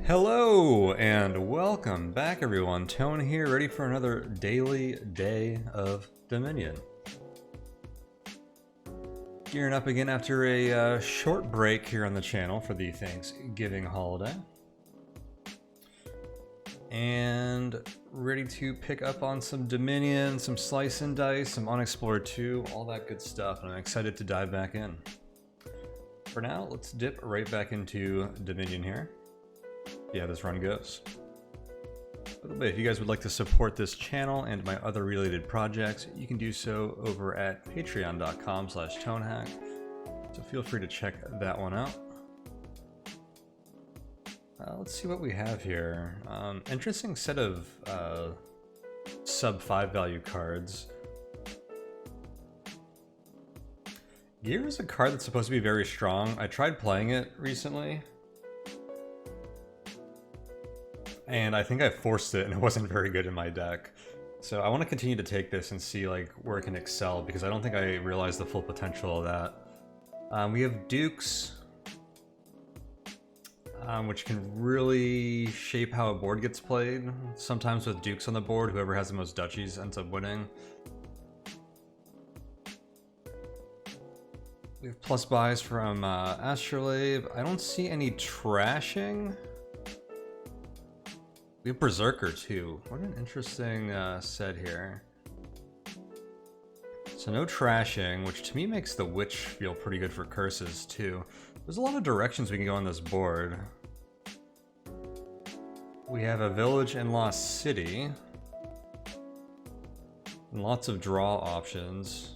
Hello and welcome back everyone. Tone here, ready for another daily day of Dominion. Gearing up again after a short break here on the channel for the Thanksgiving holiday. And ready to pick up on some Dominion, some Slice and Dice, some Unexplored 2, all that good stuff. And I'm excited to dive back in. For now, let's dip right back into Dominion here. Yeah, this run goes. By the way, if you guys would like to support this channel and my other related projects, you can do so over at patreon.com/Tonehack. So feel free to check that one out. Let's see what we have here. Interesting set of sub 5 value cards. Gear is a card that's supposed to be very strong. I tried playing it recently, and I think I forced it and it wasn't very good in my deck. So I want to continue to take this and see like where it can excel, because I don't think I realized the full potential of that. We have Dukes, which can really shape how a board gets played. Sometimes with Dukes on the board, whoever has the most duchies ends up winning. We have plus buys from Astrolabe. I don't see any trashing. We have Berserker too. What an interesting set here. So no trashing, which to me makes the Witch feel pretty good for curses too. There's a lot of directions we can go on this board. We have a Village and Lost City. And lots of draw options.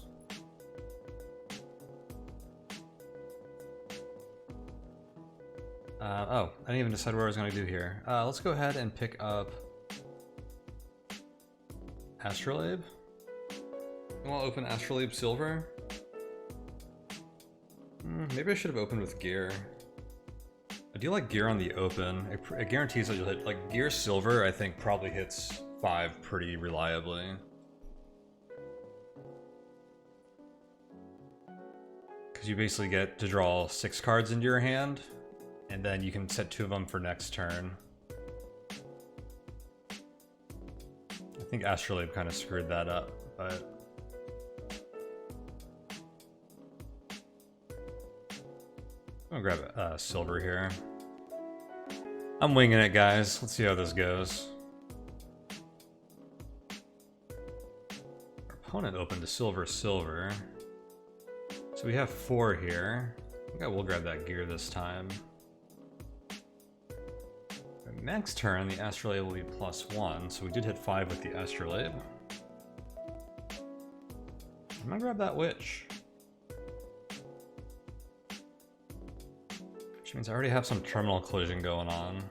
Oh, I didn't even decide what I was going to do here. Let's go ahead and pick up Astrolabe. I want to open Astrolabe Silver. Maybe I should have opened with Gear. I do like Gear on the open. It guarantees that you'll hit, like, Gear Silver I think probably hits 5 pretty reliably. Because you basically get to draw 6 cards into your hand, and then you can set 2 of them for next turn. I think Astrolabe kind of screwed that up, but... I'm gonna grab silver here. I'm winging it, guys. Let's see how this goes. Our opponent opened to silver. So we have 4 here. I think I will grab that Gear this time. Next turn, the Astrolabe will be +1, so we did hit 5 with the Astrolabe. I'm gonna grab that Witch. Which means I already have some terminal collision going on.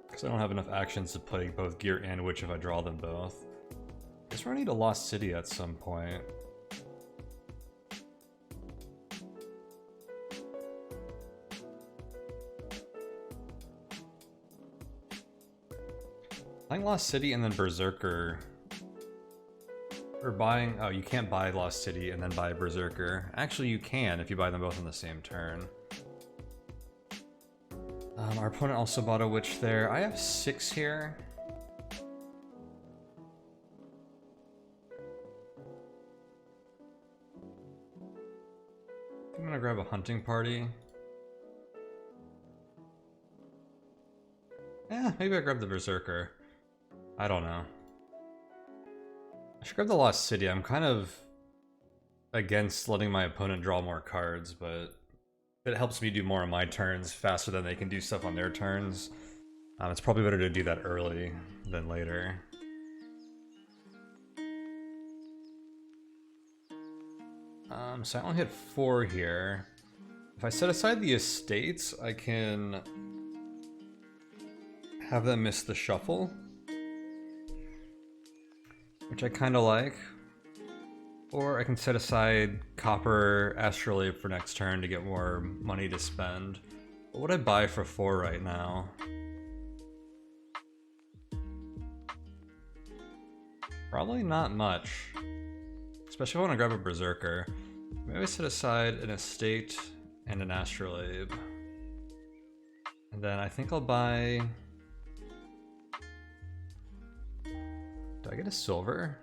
Because I don't have enough actions to play both Gear and Witch if I draw them both. I guess we're gonna need a Lost City at some point. Playing Lost City and then Berserker. Or buying... Oh, you can't buy Lost City and then buy Berserker. Actually, you can if you buy them both on the same turn. Our opponent also bought a Witch there. I have 6 here. I'm gonna grab a Hunting Party. Maybe I grab the Berserker. I don't know. I should grab the Lost City. I'm kind of against letting my opponent draw more cards, but it helps me do more on my turns faster than they can do stuff on their turns. It's probably better to do that early than later. So I only hit 4 here. If I set aside the estates, I can have them miss the shuffle, which I kind of like. Or I can set aside Copper Astrolabe for next turn to get more money to spend. What would I buy for 4 right now? Probably not much. Especially if I want to grab a Berserker. Maybe set aside an estate and an astrolabe. And then I think I'll buy... Do I get a silver?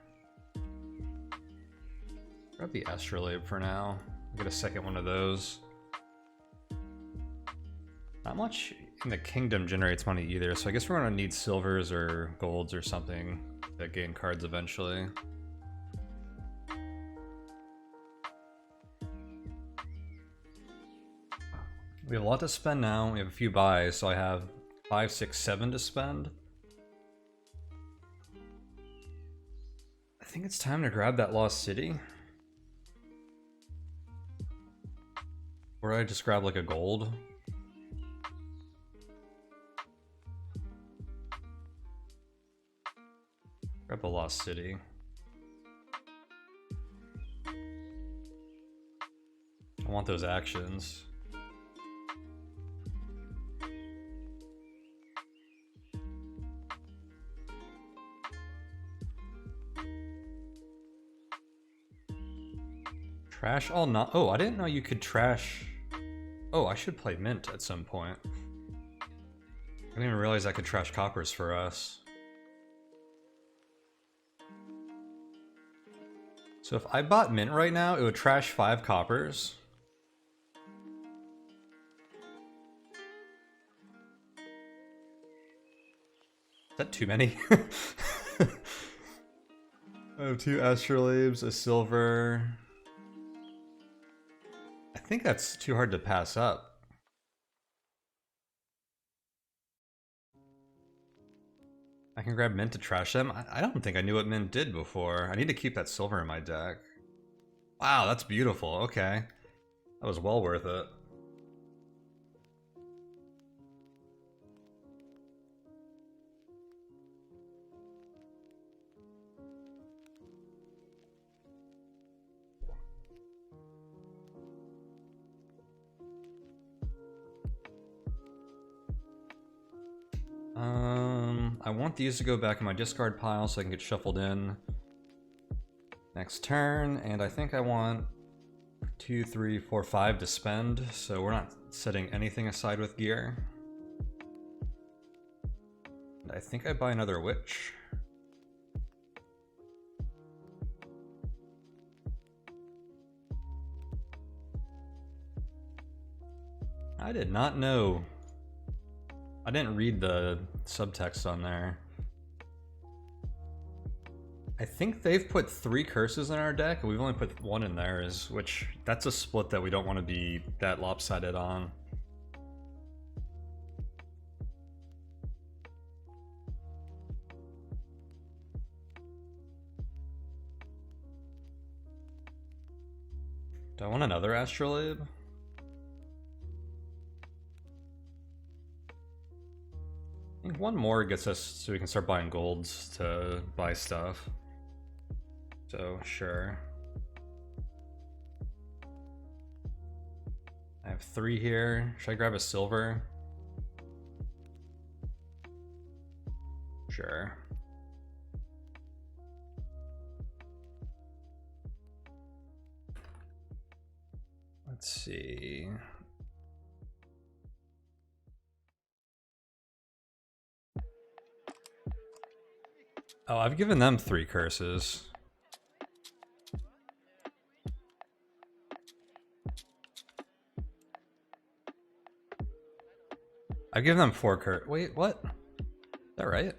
Grab the astrolabe for now. I'll get a second one of those. Not much in the kingdom generates money either, so I guess we're gonna need silvers or golds or something that gain cards eventually. We have a lot to spend now. We have a few buys, so I have 5, 6, 7 to spend. I think it's time to grab that lost city. Or I just grab like a gold. Grab the lost city. I want those actions. Trash all not. Oh, I didn't know you could trash. Oh, I should play mint at some point. I didn't even realize I could trash coppers for us. So if I bought mint right now, it would trash 5 coppers. Is that too many? I have 2 astrolabes, a silver. I think that's too hard to pass up. I can grab mint to trash them. I don't think I knew what mint did before. I need to keep that silver in my deck. Wow, that's beautiful. Okay. That was well worth it. I want these to go back in my discard pile so I can get shuffled in next turn, and I think I want 2, 3, 4, 5 to spend, so we're not setting anything aside with gear. And I think I buy another witch. I did not know. I didn't read the subtext on there. I think they've put 3 curses in our deck, and we've only put 1 in theirs, which that's a split that we don't want to be that lopsided on. Do I want another astrolabe? I think 1 more gets us so we can start buying golds to buy stuff. So, sure. I have 3 here. Should I grab a silver? Sure. Let's see. Oh, I've given them 3 curses. I've given them 4 Wait, what? Is that right?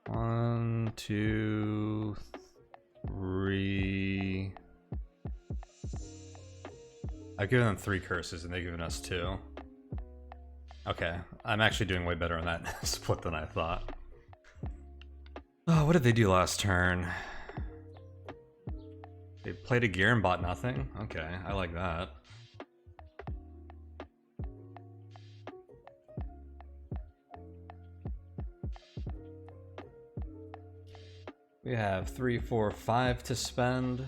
1, 2, 3. I've given them 3 curses and they've given us 2. Okay, I'm actually doing way better on that split than I thought. Oh, what did they do last turn? They played a gear and bought nothing? Okay, I like that. We have 3, 4, 5 to spend.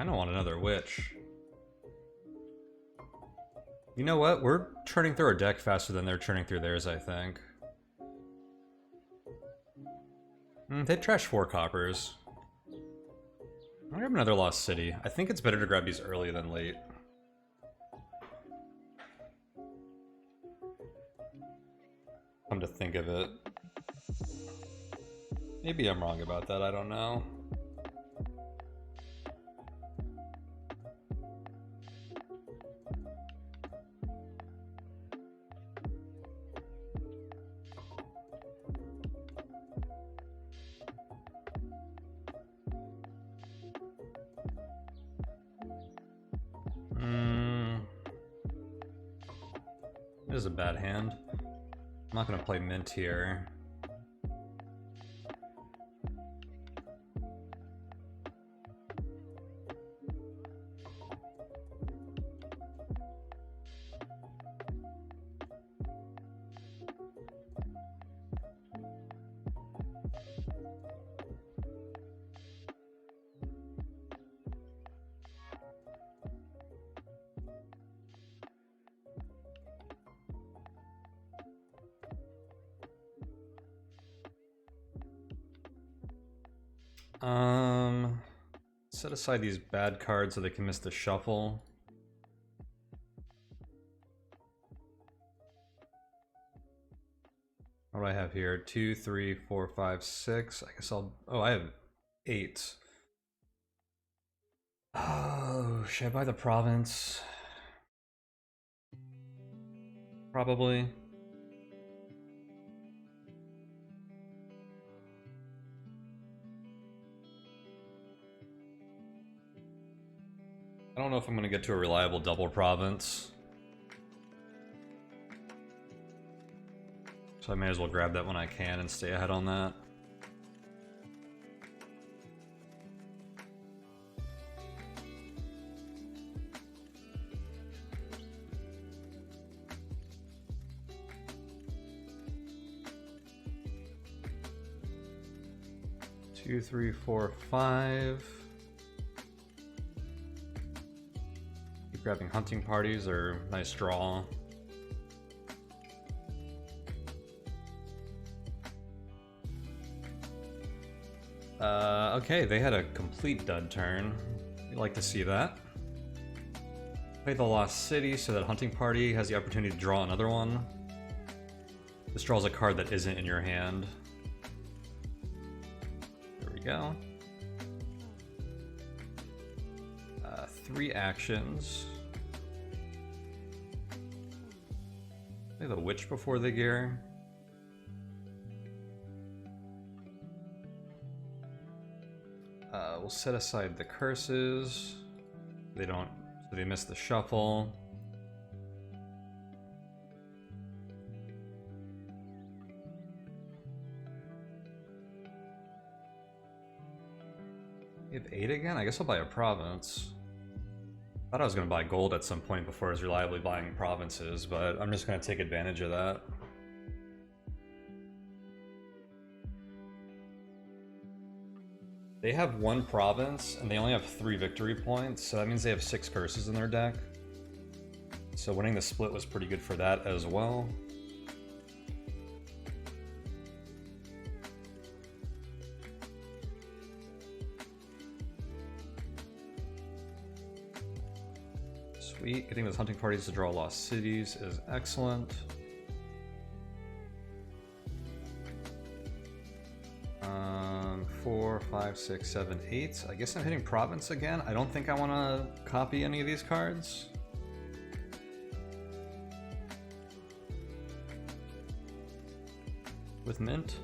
Kinda want another witch. You know what? We're churning through our deck faster than they're churning through theirs, I think. They trash 4 coppers. I'll grab another Lost City. I think it's better to grab these early than late. Come to think of it. Maybe I'm wrong about that, I don't know. It is a bad hand. I'm not gonna play mint here. Set aside these bad cards so they can miss the shuffle. What do I have here? 2, 3, 4, 5, 6. I guess I'll... Oh, I have 8. Oh, should I buy the province? Probably. I don't know if I'm going to get to a reliable double province. So I may as well grab that when I can and stay ahead on that. Two, 3, 4, 5. Keep grabbing hunting parties or nice draw. Okay, they had a complete dud turn. You'd like to see that. Play the Lost City so that hunting party has the opportunity to draw another one. This draws a card that isn't in your hand. There we go. 3 actions. Play the witch before the gear. We'll set aside the curses. They miss the shuffle. We have 8 again? I guess I'll buy a province. Thought I was going to buy gold at some point before I was reliably buying provinces, but I'm just going to take advantage of that. They have 1 province, and they only have 3 victory points, so that means they have 6 curses in their deck. So winning the split was pretty good for that as well. Sweet. Getting those hunting parties to draw lost cities is excellent. 4, 5, 6, 7, 8. I guess I'm hitting province again. I don't think I want to copy any of these cards. With mint.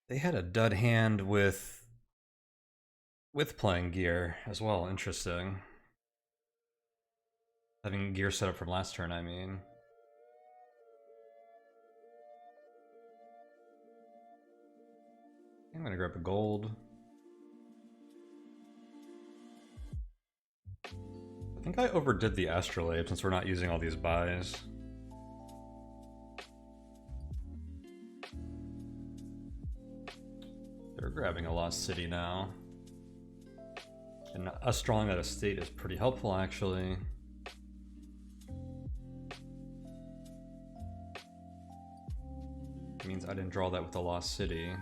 They had a dud hand with playing gear as well. Interesting. Having gear set up from last turn, I mean. I'm gonna grab a gold. I think I overdid the astrolabe since we're not using all these buys. They're grabbing a lost city now. And us drawing that estate is pretty helpful, actually. It means I didn't draw that with the lost city.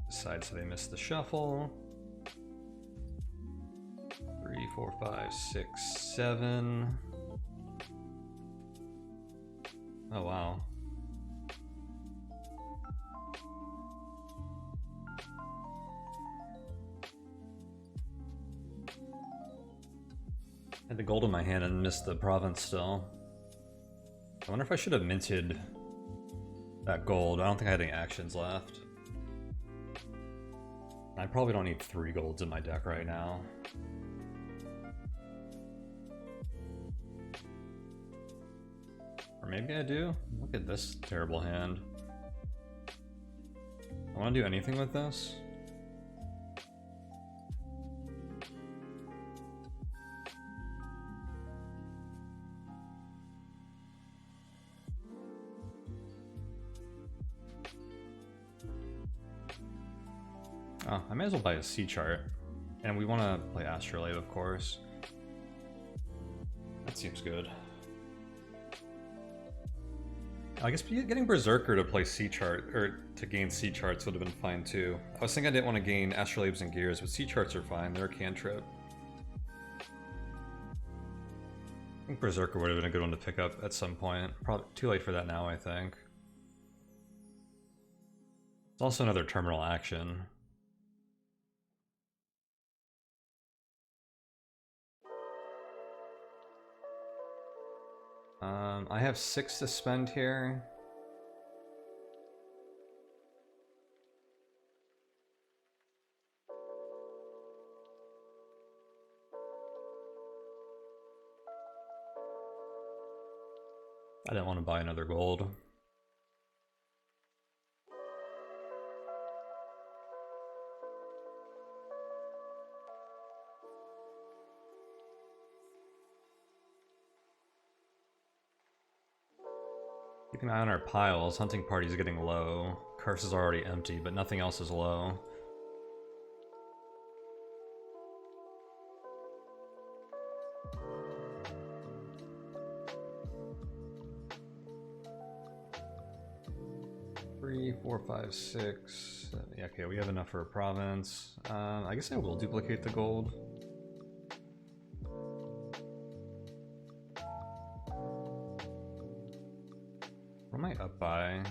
Decides they missed the shuffle. 3, 4, 5, 6, 7. Oh wow. I had the gold in my hand and missed the province still. I wonder if I should have minted that gold. I don't think I had any actions left. I probably don't need 3 golds in my deck right now. Or maybe I do? Look at this terrible hand. I want to do anything with this? Oh, I may as well buy a C chart. And we want to play Astrolabe, of course. That seems good. I guess getting Berserker to play C chart, or to gain C charts would have been fine too. I was thinking I didn't want to gain Astrolabes and Gears, but C charts are fine, they're a cantrip. I think Berserker would have been a good one to pick up at some point. Probably too late for that now, I think. It's also another terminal action. I have 6 to spend here. I didn't want to buy another gold. Keeping an eye on our piles. Hunting party's getting low. Curse is already empty, but nothing else is low. Three, 4, 5, 6. Yeah, okay, we have enough for a province. I guess I will duplicate the gold. What am I up by?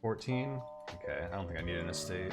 14? Okay, I don't think I need an estate.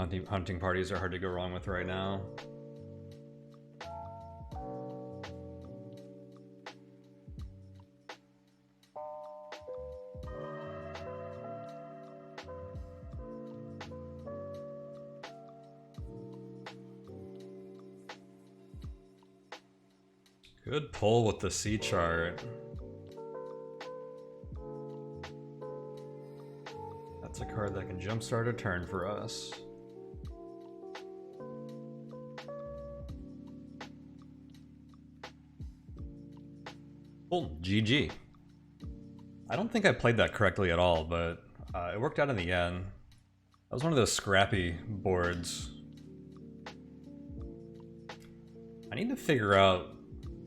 I think hunting parties are hard to go wrong with right now. Good pull with the C chart. That's a card that can jumpstart a turn for us. Cool, GG. I don't think I played that correctly at all, but it worked out in the end. That was one of those scrappy boards. I need to figure out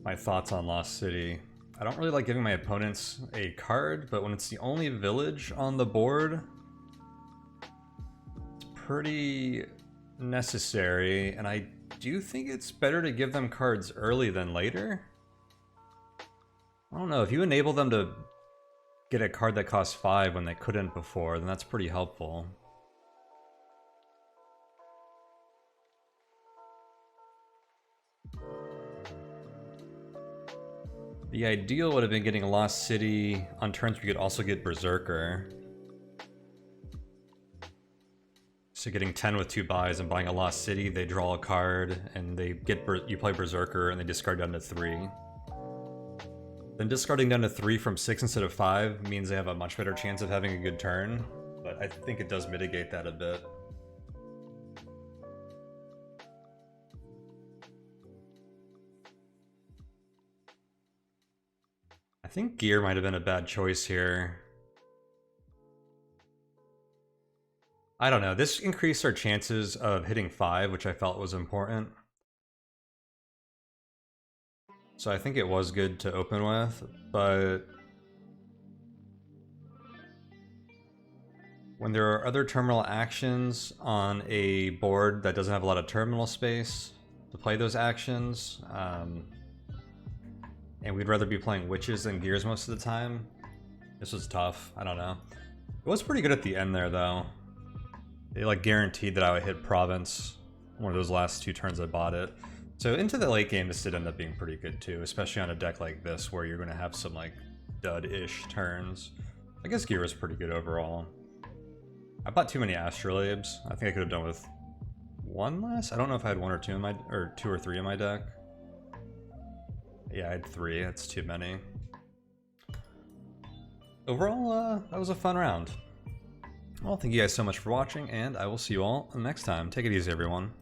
my thoughts on Lost City. I don't really like giving my opponents a card, but when it's the only village on the board, it's pretty necessary, and I do think it's better to give them cards early than later. I don't know, if you enable them to get a card that costs 5 when they couldn't before, then that's pretty helpful. The ideal would have been getting Lost City on turns we could also get Berserker. So getting 10 with 2 buys and buying a Lost City, they draw a card and they get you play Berserker and they discard down to 3. Then discarding down to 3 from 6 instead of 5 means they have a much better chance of having a good turn, but I think it does mitigate that a bit. I think Gear might have been a bad choice here. I don't know, this increased our chances of hitting 5, which I felt was important. So I think it was good to open with, but when there are other terminal actions on a board that doesn't have a lot of terminal space to play those actions, and we'd rather be playing Witches than Gears most of the time, this was tough. I don't know. It was pretty good at the end there, though. They like guaranteed that I would hit Province one of those last 2 turns I bought it. So into the late game, this did end up being pretty good too, especially on a deck like this where you're going to have some like dud-ish turns. I guess Gear was pretty good overall. I bought too many Astrolabes. I think I could have done with 1 less. I don't know if I had 1 or 2 in my, or 2 or 3 in my deck. Yeah, I had 3. That's too many. Overall, that was a fun round. Well, thank you guys so much for watching, and I will see you all next time. Take it easy, everyone.